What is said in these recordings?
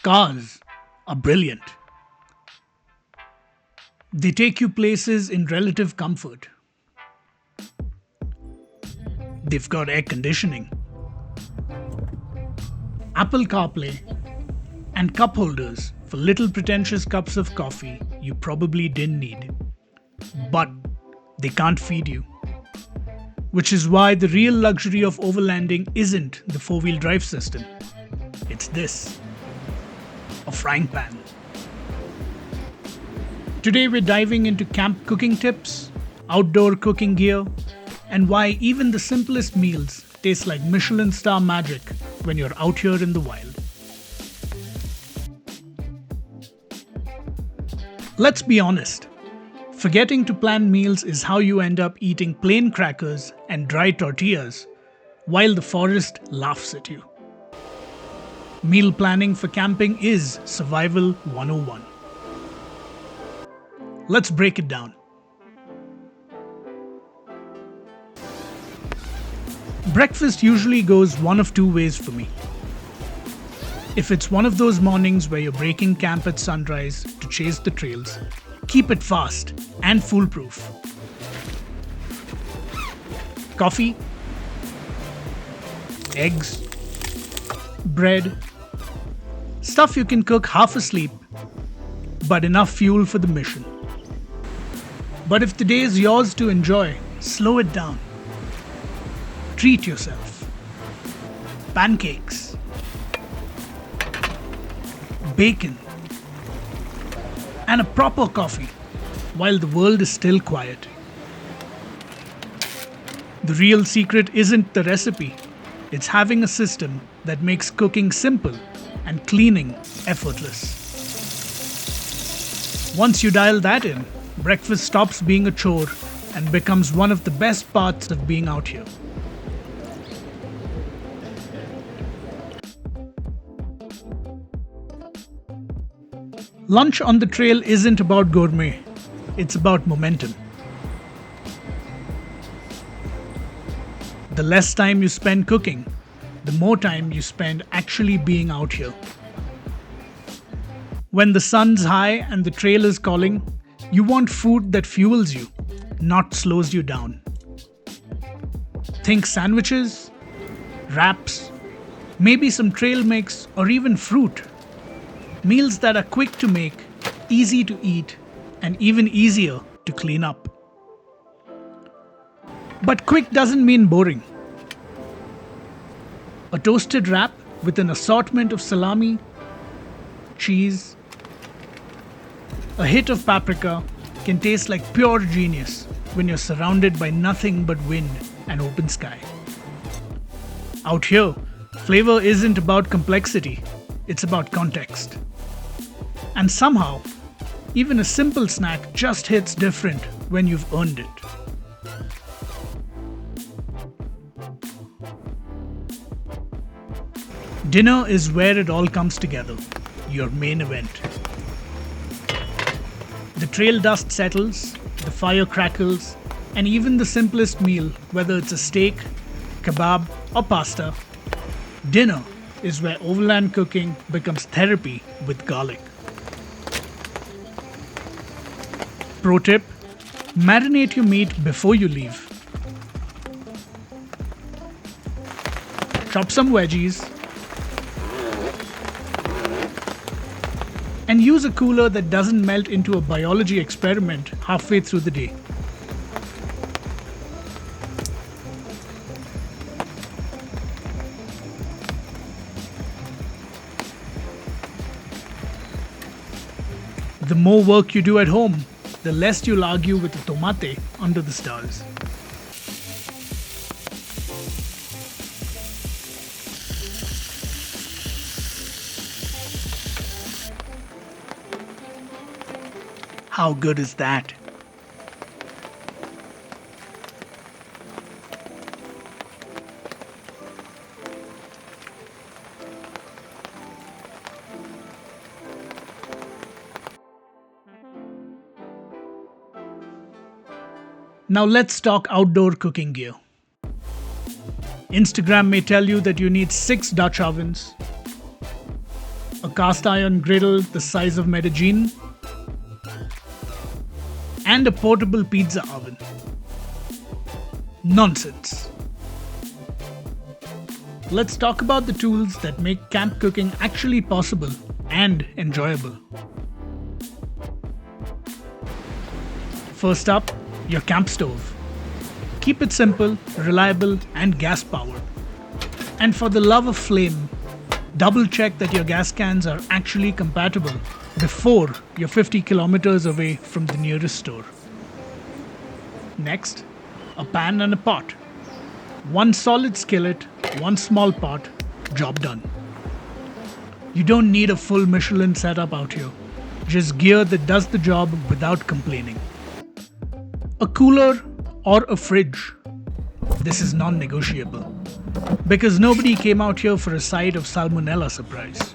Cars are brilliant. They take you places in relative comfort. They've got air conditioning, Apple CarPlay, and cup holders for little pretentious cups of coffee you probably didn't need. But they can't feed you. Which is why the real luxury of overlanding isn't the four-wheel drive system. It's this: a frying pan. Today we're diving into camp cooking tips, outdoor cooking gear, and why even the simplest meals taste like Michelin star magic when you're out here in the wild. Let's be honest. Forgetting to plan meals is how you end up eating plain crackers and dry tortillas while the forest laughs at you. Meal planning for camping is Survival 101. Let's break it down. Breakfast usually goes one of two ways for me. If it's one of those mornings where you're breaking camp at sunrise to chase the trails, keep it fast and foolproof. Coffee, eggs, bread, stuff you can cook half asleep, but enough fuel for the mission. But if the day is yours to enjoy, slow it down. Treat yourself. Pancakes, bacon, and a proper coffee while the world is still quiet. The real secret isn't the recipe, it's having a system that makes cooking simple and cleaning effortless. Once you dial that in, breakfast stops being a chore and becomes one of the best parts of being out here. Lunch on the trail isn't about gourmet, it's about momentum. The less time you spend cooking, the more time you spend actually being out here. When the sun's high and the trail is calling, you want food that fuels you, not slows you down. Think sandwiches, wraps, maybe some trail mix or even fruit. Meals that are quick to make, easy to eat, and even easier to clean up. But quick doesn't mean boring. A toasted wrap with an assortment of salami, cheese, a hit of paprika can taste like pure genius when you're surrounded by nothing but wind and open sky. Out here, flavor isn't about complexity, it's about context. And somehow, even a simple snack just hits different when you've earned it. Dinner is where it all comes together, your main event. The trail dust settles, the fire crackles, and even the simplest meal, whether it's a steak, kebab, or pasta, dinner is where overland cooking becomes therapy with garlic. Pro tip: marinate your meat before you leave. Chop some veggies and use a cooler that doesn't melt into a biology experiment halfway through the day. The more work you do at home, the less you'll argue with a tomate under the stars. How good is that? Now let's talk outdoor cooking gear. Instagram may tell you that you need 6 Dutch ovens, a cast iron griddle the size of Medellin, and a portable pizza oven. Nonsense. Let's talk about the tools that make camp cooking actually possible and enjoyable. First up, your camp stove. Keep it simple, reliable, and gas powered. And for the love of flame, double check that your gas cans are actually compatible before you're 50 kilometers away from the nearest store. Next, a pan and a pot. One solid skillet, one small pot, job done. You don't need a full Michelin setup out here, just gear that does the job without complaining. A cooler or a fridge. This is non-negotiable, because nobody came out here for a side of salmonella surprise.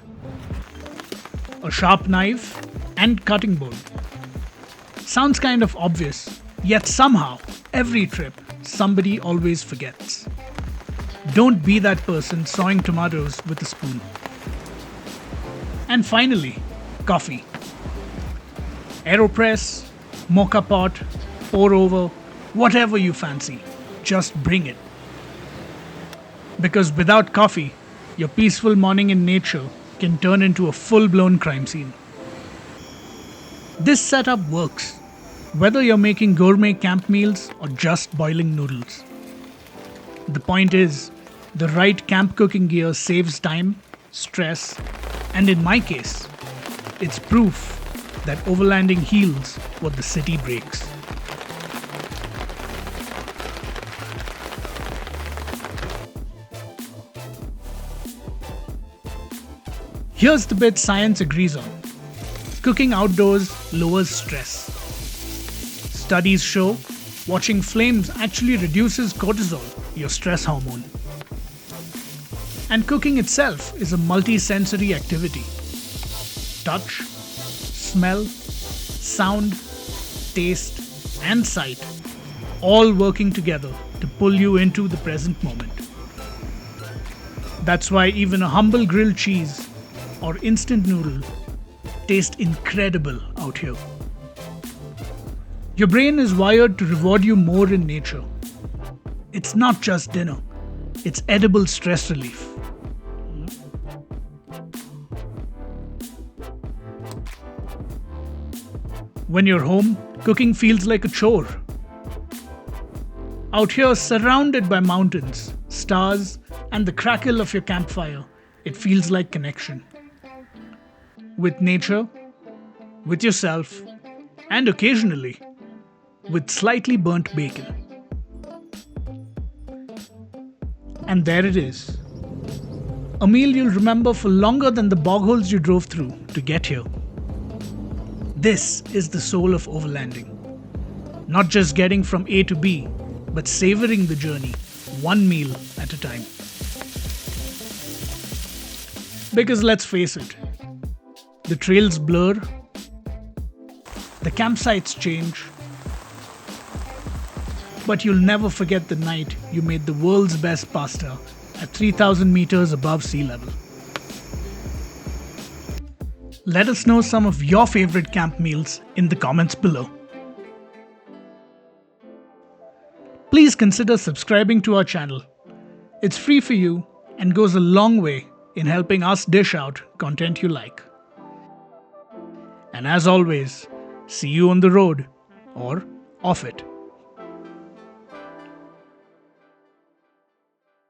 A sharp knife and cutting board. Sounds kind of obvious, yet somehow, every trip, somebody always forgets. Don't be that person sawing tomatoes with a spoon. And finally, coffee. AeroPress, mocha pot, pour over, whatever you fancy, just bring it. Because without coffee, your peaceful morning in nature can turn into a full-blown crime scene. This setup works, whether you're making gourmet camp meals or just boiling noodles. The point is, the right camp cooking gear saves time, stress, and in my case, it's proof that overlanding heals what the city breaks. Here's the bit science agrees on. Cooking outdoors lowers stress. Studies show watching flames actually reduces cortisol, your stress hormone. And cooking itself is a multi-sensory activity. Touch, smell, sound, taste, and sight, all working together to pull you into the present moment. That's why even a humble grilled cheese or instant noodle taste incredible out here. Your brain is wired to reward you more in nature. It's not just dinner, it's edible stress relief. When you're home, cooking feels like a chore. Out here, surrounded by mountains, stars, and the crackle of your campfire, it feels like connection. With nature, with yourself, and occasionally, with slightly burnt bacon. And there it is. A meal you'll remember for longer than the bog holes you drove through to get here. This is the soul of overlanding. Not just getting from A to B, but savoring the journey, one meal at a time. Because let's face it, the trails blur, the campsites change, but you'll never forget the night you made the world's best pasta at 3,000 meters above sea level. Let us know some of your favorite camp meals in the comments below. Please consider subscribing to our channel. It's free for you and goes a long way in helping us dish out content you like. And as always, see you on the road or off it.